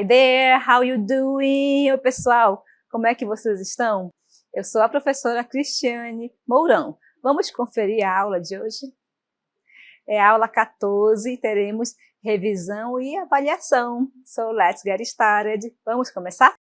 Hi there, how you doing? Oi, pessoal, como é que vocês estão? Eu sou a professora Cristiane Mourão. Vamos conferir a aula de hoje? É a aula 14 e teremos revisão e avaliação. So, let's get started. Vamos começar?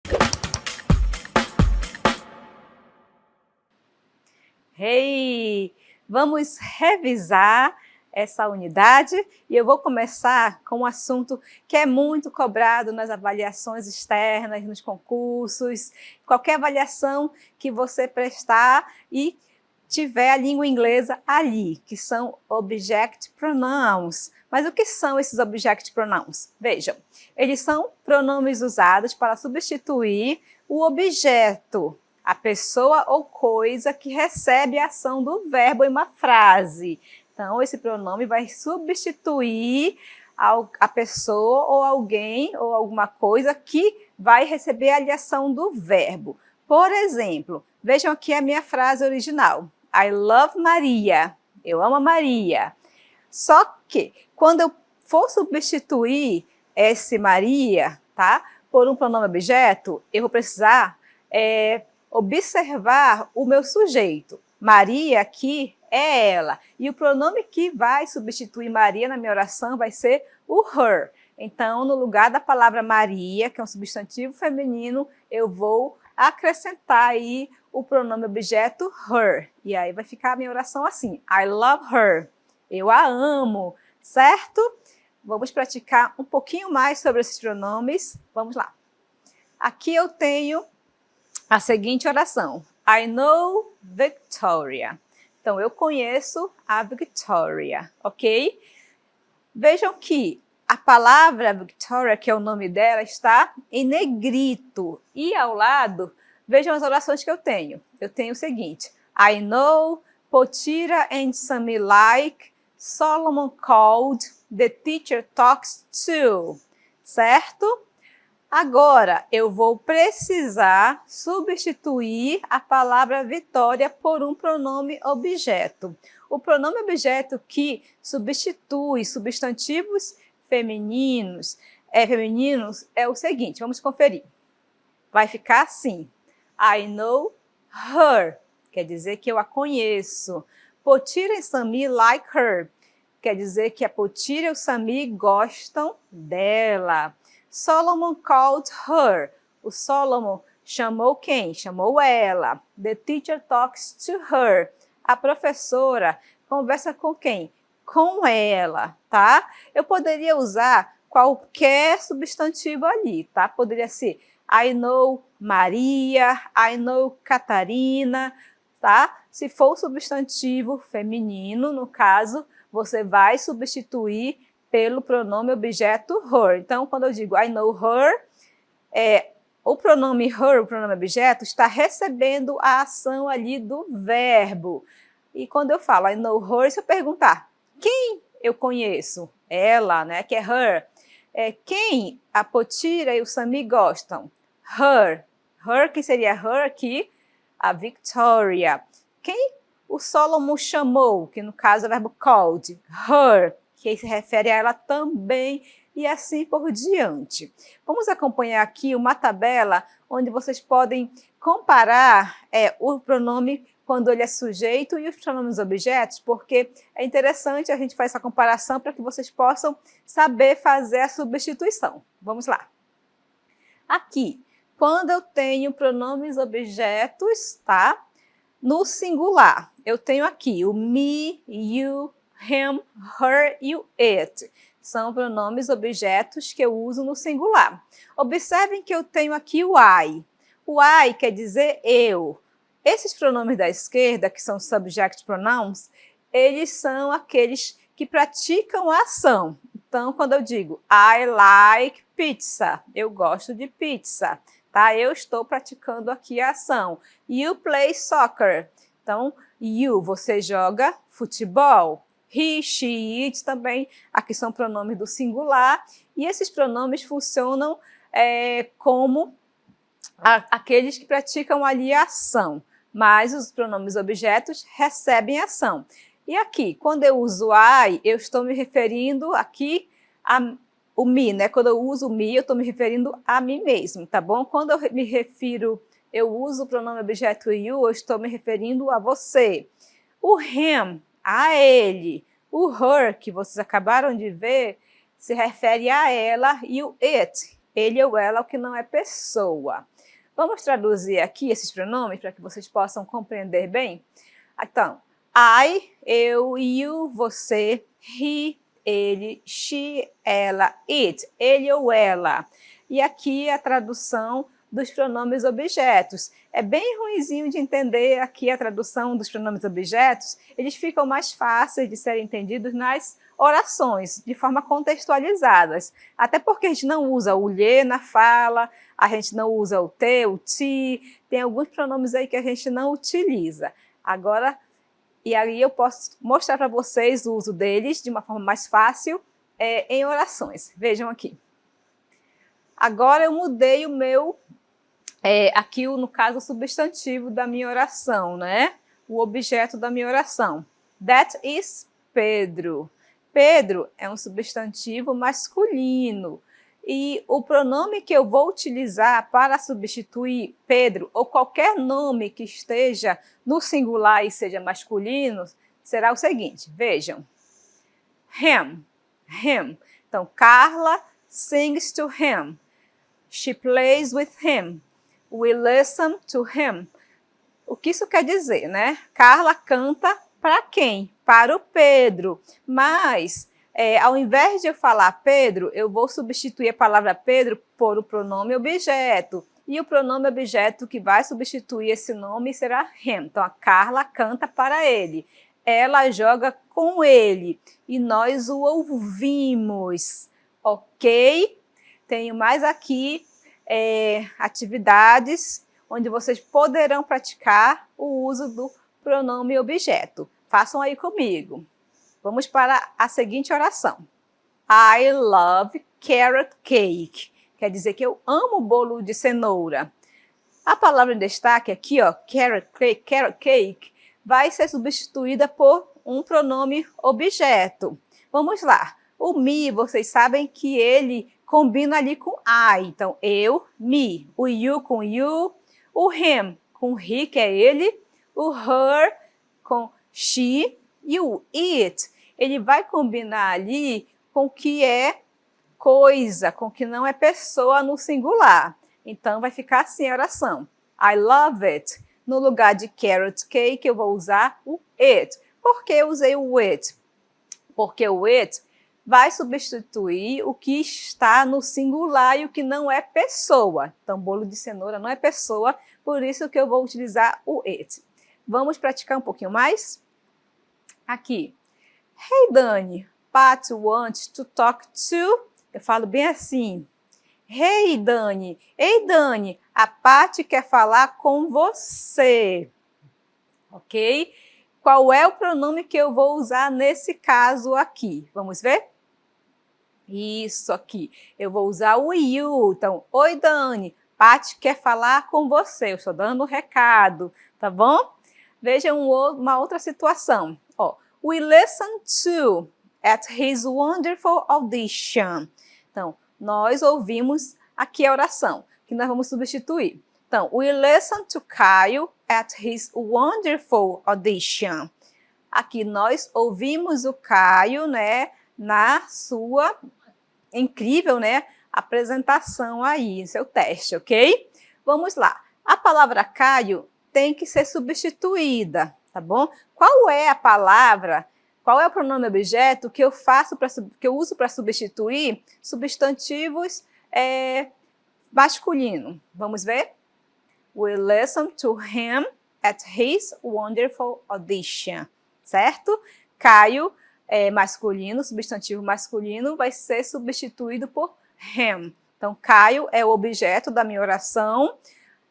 Hey! Vamos revisar essa unidade e eu vou começar com um assunto que é muito cobrado nas avaliações externas, nos concursos, qualquer avaliação que você prestar e tiver a língua inglesa ali, que são object pronouns. Mas o que são esses object pronouns? Vejam, eles são pronomes usados para substituir o objeto, a pessoa ou coisa que recebe a ação do verbo em uma frase. Então, esse pronome vai substituir a pessoa ou alguém ou alguma coisa que vai receber a ação do verbo. Por exemplo, vejam aqui a minha frase original. I love Maria. Eu amo a Maria. Só que, quando eu for substituir esse Maria, tá, por um pronome objeto, eu vou precisar observar o meu sujeito. Maria aqui é ela. E o pronome que vai substituir Maria na minha oração vai ser o her. Então, no lugar da palavra Maria, que é um substantivo feminino, eu vou acrescentar aí o pronome objeto her. E aí vai ficar a minha oração assim. I love her. Eu a amo, certo? Vamos praticar um pouquinho mais sobre esses pronomes. Vamos lá. Aqui eu tenho a seguinte oração. I know Victoria. Então, eu conheço a Victoria, ok? Vejam que a palavra Victoria, que é o nome dela, está em negrito. E ao lado, vejam as orações que eu tenho. Eu tenho o seguinte. I know Potira and Sammy like, Solomon called, the teacher talks to. Certo? Agora, eu vou precisar substituir a palavra Vitória por um pronome objeto. O pronome objeto que substitui substantivos femininos é o seguinte, vamos conferir. Vai ficar assim. I know her, quer dizer que eu a conheço. Potira e Sami like her, quer dizer que a Potira e o Sami gostam dela. Solomon called her. O Solomon chamou quem? Chamou ela. The teacher talks to her. A professora conversa com quem? Com ela, tá? Eu poderia usar qualquer substantivo ali, tá? Poderia ser I know Maria, I know Catarina, tá? Se for substantivo feminino, no caso, você vai substituir pelo pronome objeto her. Então, quando eu digo I know her, o pronome her, o pronome objeto, está recebendo a ação ali do verbo. E quando eu falo I know her, se eu perguntar quem eu conheço, ela, né, que é her, quem a Potira e o Sami gostam? Her. Her, que seria her aqui? A Victoria. Quem o Solomon chamou, que no caso é o verbo called? Her, que se refere a ela também, e assim por diante. Vamos acompanhar aqui uma tabela onde vocês podem comparar o pronome quando ele é sujeito e os pronomes objetos, porque é interessante a gente fazer essa comparação para que vocês possam saber fazer a substituição. Vamos lá. Aqui, quando eu tenho pronomes objetos, tá? No singular, eu tenho aqui o me, you, him, her e o it. São pronomes objetos que eu uso no singular. Observem que eu tenho aqui o I. O I quer dizer eu. Esses pronomes da esquerda, que são subject pronouns, eles são aqueles que praticam a ação. Então, quando eu digo I like pizza, eu gosto de pizza, tá? Eu estou praticando aqui a ação. You play soccer. Então, you, você joga futebol. He, she, it também, aqui são pronomes do singular, e esses pronomes funcionam como aqueles que praticam ali a ação, mas os pronomes objetos recebem ação. E aqui, quando eu uso I, eu estou me referindo aqui o me, né? Quando eu uso o me, eu estou me referindo a mim mesmo, tá bom? Quando eu uso o pronome objeto you, eu estou me referindo a você. O him, a ele. O her, que vocês acabaram de ver, se refere a ela, e o it, ele ou ela, o que não é pessoa. Vamos traduzir aqui esses pronomes para que vocês possam compreender bem? Então, I, eu, you, você, he, ele, she, ela, it, ele ou ela. E aqui a tradução dos pronomes objetos. É bem ruinzinho de entender aqui a tradução dos pronomes objetos, eles ficam mais fáceis de serem entendidos nas orações, de forma contextualizadas. Até porque a gente não usa o lhe na fala, a gente não usa o te, o ti, tem alguns pronomes aí que a gente não utiliza. Agora, e aí eu posso mostrar para vocês o uso deles de uma forma mais fácil em orações. Vejam aqui. Agora eu mudei o meu, aqui no caso o substantivo da minha oração, né? O objeto da minha oração. That is Pedro. Pedro é um substantivo masculino. E o pronome que eu vou utilizar para substituir Pedro, ou qualquer nome que esteja no singular e seja masculino, será o seguinte, vejam. Him, him. Então, Carla sings to him. She plays with him. We listen to him. O que isso quer dizer, né? Carla canta para quem? Para o Pedro. Mas, ao invés de eu falar Pedro, eu vou substituir a palavra Pedro por o pronome objeto. E o pronome objeto que vai substituir esse nome será him. Então, a Carla canta para ele. Ela joga com ele. E nós o ouvimos. Ok? Tenho mais aqui atividades onde vocês poderão praticar o uso do pronome objeto. Façam aí comigo. Vamos para a seguinte oração. I love carrot cake. Quer dizer que eu amo bolo de cenoura. A palavra em destaque aqui, ó, carrot cake, vai ser substituída por um pronome objeto. Vamos lá. O me, vocês sabem que ele combina ali com I. Então, eu, me. O you com you. O him com he, que é ele. O her com she. E o it, ele vai combinar ali com o que é coisa, com o que não é pessoa no singular. Então, vai ficar assim a oração. I love it. No lugar de carrot cake, eu vou usar o it. Por que eu usei o it? Porque o it vai substituir o que está no singular e o que não é pessoa. Então, bolo de cenoura não é pessoa, por isso que eu vou utilizar o it. Vamos praticar um pouquinho mais? Aqui. Hey, Dani, Pat wants to talk to... Eu falo bem assim. Hey, Dani. Ei, Dani, a Pat quer falar com você. Ok? Qual é o pronome que eu vou usar nesse caso aqui? Vamos ver? Isso aqui. Eu vou usar o you. Então, oi, Dani, Pat quer falar com você. Eu estou dando um recado, tá bom? Vejam uma outra situação. Ó, we listen to at his wonderful audition. Então, nós ouvimos aqui a oração, que nós vamos substituir. Então, we listen to Caio at his wonderful audition. Aqui nós ouvimos o Caio, né, na sua incrível, né, apresentação aí, seu teste, ok? Vamos lá. A palavra Caio tem que ser substituída, tá bom? Qual é a palavra, qual é o pronome objeto que eu uso para substituir substantivos masculino? Vamos ver? We listen to him at his wonderful audition, certo? Caio masculino, substantivo masculino, vai ser substituído por him. Então, Caio é o objeto da minha oração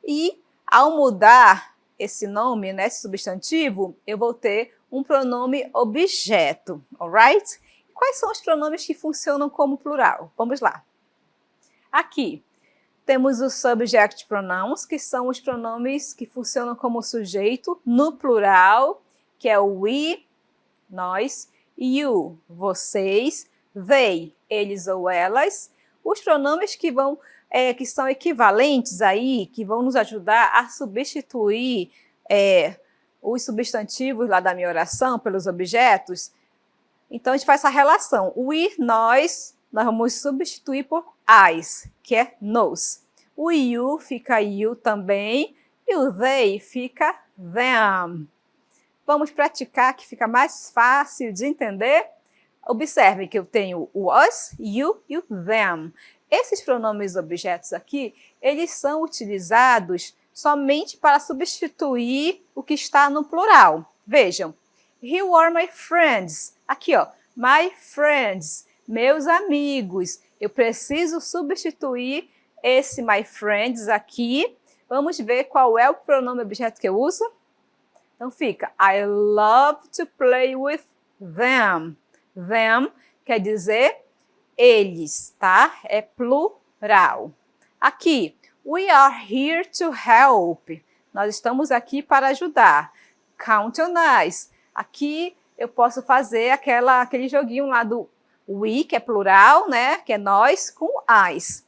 e, ao mudar esse nome, né, esse substantivo, eu vou ter um pronome objeto, alright? Quais são os pronomes que funcionam como plural? Vamos lá. Aqui, temos os subject pronouns, que são os pronomes que funcionam como sujeito no plural, que é o we, nós, you, vocês, they, eles ou elas. Os pronomes que que são equivalentes aí, que vão nos ajudar a substituir os substantivos lá da minha oração pelos objetos. Então, a gente faz essa relação. O we, nós vamos substituir por as, que é nos. O you fica you também, e o they fica them. Vamos praticar, que fica mais fácil de entender? Observem que eu tenho o us, you e o them. Esses pronomes objetos aqui, eles são utilizados somente para substituir o que está no plural. Vejam, who are my friends? Aqui, ó, my friends, meus amigos. Eu preciso substituir esse my friends aqui. Vamos ver qual é o pronome objeto que eu uso? Então fica, I love to play with them. Them quer dizer eles, tá? É plural. Aqui, we are here to help. Nós estamos aqui para ajudar. Count on us. Aqui eu posso fazer aquele joguinho lá do we, que é plural, né? Que é nós, com us.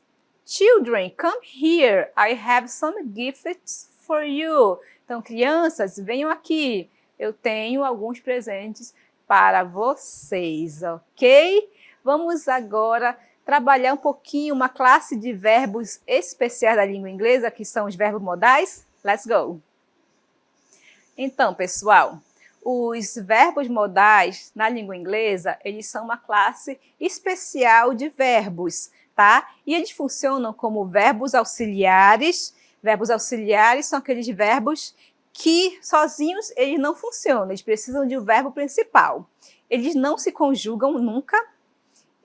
Children, come here. I have some gifts for you. Então, crianças, venham aqui. Eu tenho alguns presentes para vocês, ok? Vamos agora trabalhar um pouquinho uma classe de verbos especiais da língua inglesa, que são os verbos modais. Let's go! Então, pessoal, os verbos modais na língua inglesa, eles são uma classe especial de verbos, tá? E eles funcionam como verbos auxiliares. Verbos auxiliares são aqueles verbos que sozinhos eles não funcionam, eles precisam de um verbo principal. Eles não se conjugam nunca,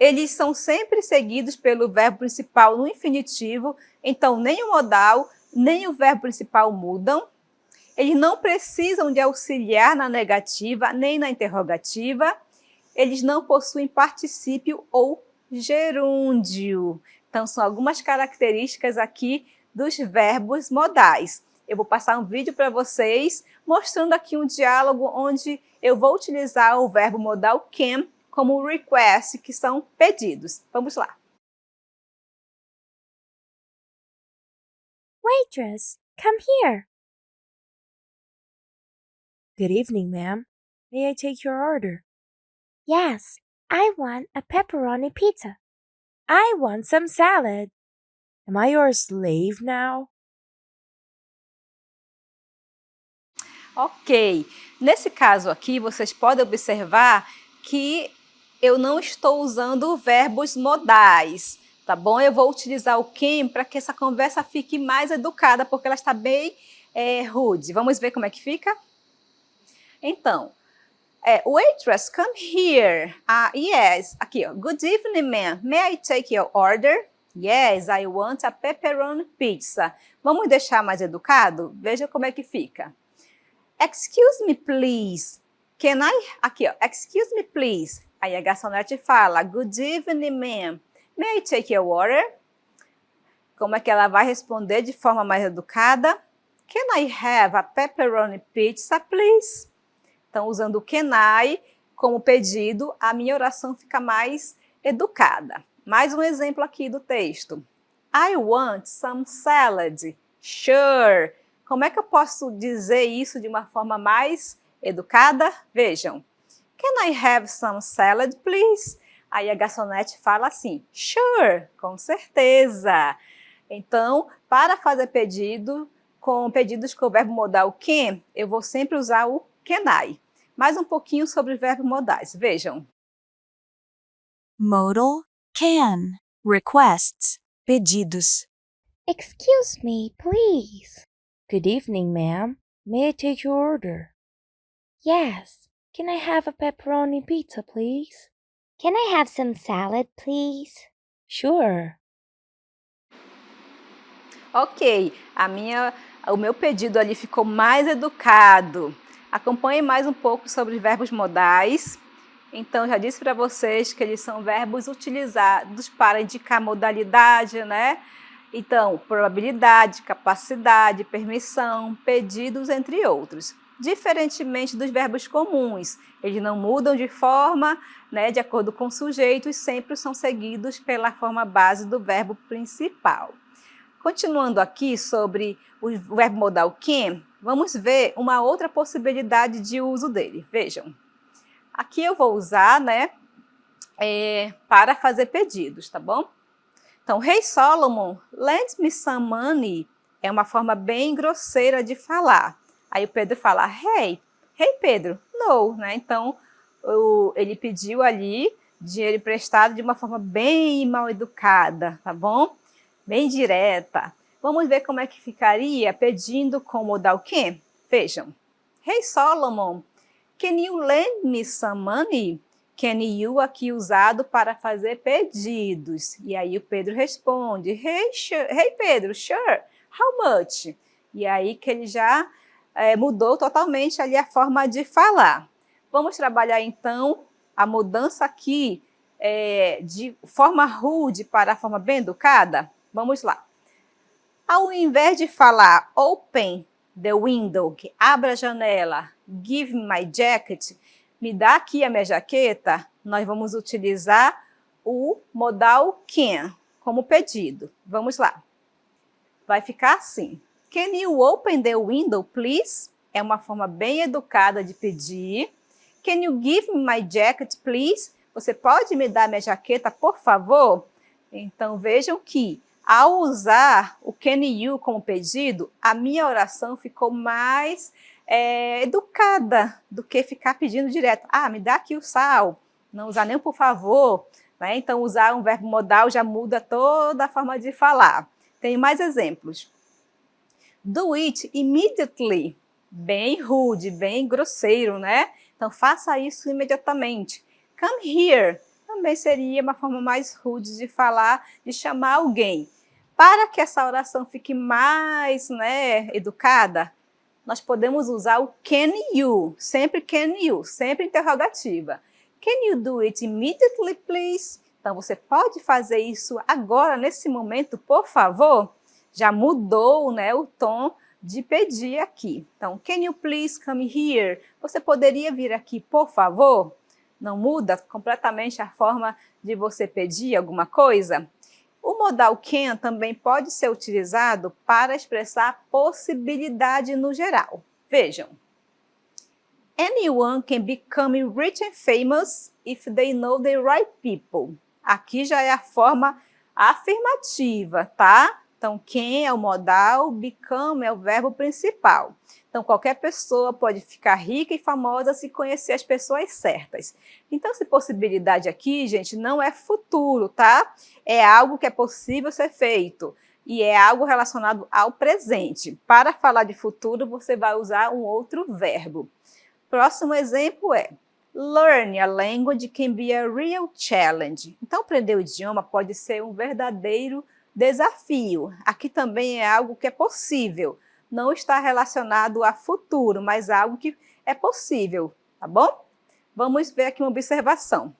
eles são sempre seguidos pelo verbo principal no infinitivo, então nem o modal, nem o verbo principal mudam. Eles não precisam de auxiliar na negativa, nem na interrogativa. Eles não possuem particípio ou gerúndio. Então, são algumas características aqui dos verbos modais. Eu vou passar um vídeo para vocês, mostrando aqui um diálogo onde eu vou utilizar o verbo modal can como request, que são pedidos. Vamos lá. Waitress, come here. Good evening, ma'am. May I take your order? Yes, I want a pepperoni pizza. I want some salad. Am I your slave now? Ok. Nesse caso aqui, vocês podem observar que eu não estou usando verbos modais, tá bom? Eu vou utilizar o can para que essa conversa fique mais educada, porque ela está bem rude. Vamos ver como é que fica? Então, waitress, come here. Yes, aqui, ó. Good evening, ma'am. May I take your order? Yes, I want a pepperoni pizza. Vamos deixar mais educado? Veja como é que fica. Excuse me, please. Can I... Aqui, ó. Excuse me, please. Aí a garçonete fala, good evening, ma'am. May I take your order? Como é que ela vai responder de forma mais educada? Can I have a pepperoni pizza, please? Então, usando o can I como pedido, a minha oração fica mais educada. Mais um exemplo aqui do texto. I want some salad. Sure. Como é que eu posso dizer isso de uma forma mais educada? Vejam. Can I have some salad, please? Aí a garçonete fala assim, sure, com certeza. Então, para fazer pedidos com o verbo modal can, eu vou sempre usar o can I. Mais um pouquinho sobre verbos modais, vejam. Modal can. Requests. Pedidos. Excuse me, please. Good evening, ma'am. May I take your order? Yes. Can I have a pepperoni pizza, please? Can I have some salad, please? Sure. Ok, o meu pedido ali ficou mais educado. Acompanhe mais um pouco sobre os verbos modais. Então, já disse para vocês que eles são verbos utilizados para indicar modalidade, né? Então, probabilidade, capacidade, permissão, pedidos, entre outros. diferentemente dos verbos comuns. Eles não mudam de forma, né, de acordo com o sujeito, e sempre são seguidos pela forma base do verbo principal. Continuando aqui sobre o verbo modal can, vamos ver uma outra possibilidade de uso dele. Vejam, aqui eu vou usar, né, para fazer pedidos, tá bom? Então, Hey Solomon, lend me some money, é uma forma bem grosseira de falar. Aí o Pedro fala, hey Pedro, no, né? Então, ele pediu ali dinheiro emprestado de uma forma bem mal educada, tá bom? Bem direta. Vamos ver como é que ficaria pedindo com o modal can? Vejam. Hey Solomon, can you lend me some money? Can you aqui usado para fazer pedidos. E aí o Pedro responde, hey Pedro, sure, how much? E aí que ele já mudou totalmente ali a forma de falar. Vamos trabalhar então a mudança aqui de forma rude para a forma bem educada? Vamos lá. Ao invés de falar open the window, que abra a janela, give me my jacket, me dá aqui a minha jaqueta, nós vamos utilizar o modal can como pedido. Vamos lá. Vai ficar assim. Can you open the window, please? É uma forma bem educada de pedir. Can you give me my jacket, please? Você pode me dar minha jaqueta, por favor? Então, vejam que ao usar o can you como pedido, a minha oração ficou mais educada do que ficar pedindo direto. Ah, me dá aqui o sal. Não usar nem por favor. Né? Então, usar um verbo modal já muda toda a forma de falar. Tem mais exemplos. Do it immediately. Bem rude, bem grosseiro, né? Então, faça isso imediatamente. Come here. Também seria uma forma mais rude de falar, de chamar alguém. Para que essa oração fique mais, né, educada, nós podemos usar o can you, sempre interrogativa. Can you do it immediately, please? Então, você pode fazer isso agora, nesse momento, por favor? Já mudou, né, o tom de pedir aqui. Então, can you please come here? Você poderia vir aqui, por favor? Não muda completamente a forma de você pedir alguma coisa? O modal can também pode ser utilizado para expressar possibilidade no geral. Vejam. Anyone can become rich and famous if they know the right people. Aqui já é a forma afirmativa, tá? Então, can é o modal, become é o verbo principal. Então, qualquer pessoa pode ficar rica e famosa se conhecer as pessoas certas. Então, essa possibilidade aqui, gente, não é futuro, tá? É algo que é possível ser feito. E é algo relacionado ao presente. Para falar de futuro, você vai usar um outro verbo. Próximo exemplo é learn a language can be a real challenge. Então, aprender o idioma pode ser um verdadeiro desafio. Aqui também é algo que é possível. Não está relacionado a futuro, mas algo que é possível, tá bom? Vamos ver aqui uma observação.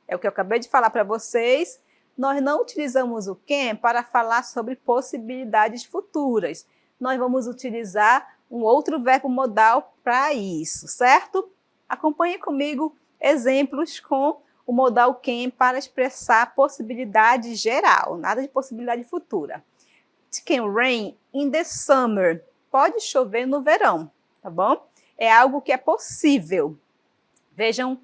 É o que eu acabei de falar para vocês. Nós não utilizamos o can para falar sobre possibilidades futuras. Nós vamos utilizar um outro verbo modal para isso, certo? Acompanhe comigo exemplos com o modal can para expressar possibilidade geral, nada de possibilidade futura. It can rain in the summer. Pode chover no verão, tá bom? É algo que é possível. Vejam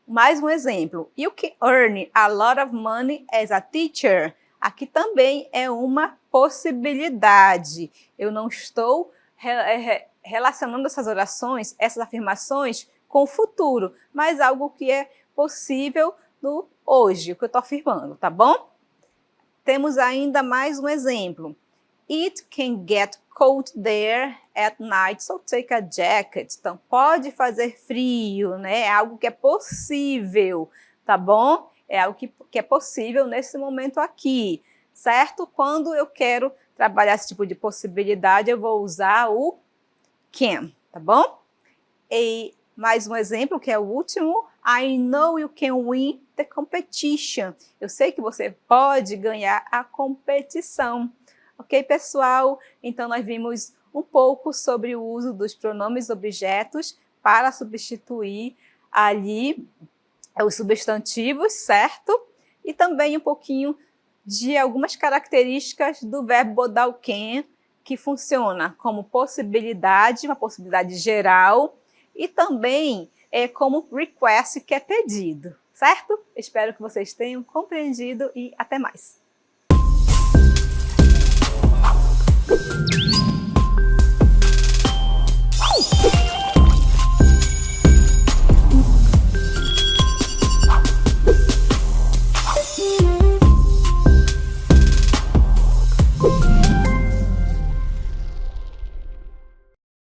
mais um exemplo. You can earn a lot of money as a teacher. Aqui também é uma possibilidade. Eu não estou relacionando essas orações, essas afirmações com o futuro, mas algo que é possível no hoje, o que eu estou afirmando, tá bom? Temos ainda mais um exemplo. It can get cold there at night, so take a jacket. Então, pode fazer frio, né? É algo que é possível, tá bom? É algo que é possível nesse momento aqui, certo? Quando eu quero trabalhar esse tipo de possibilidade, eu vou usar o can, tá bom? E mais um exemplo, que é o último. I know you can win the competition. Eu sei que você pode ganhar a competição. Ok, pessoal? Então, nós vimos um pouco sobre o uso dos pronomes objetos para substituir ali os substantivos, certo? E também um pouquinho de algumas características do verbo bodal can, que funciona como possibilidade, uma possibilidade geral, e também como request, que é pedido, certo? Espero que vocês tenham compreendido e até mais!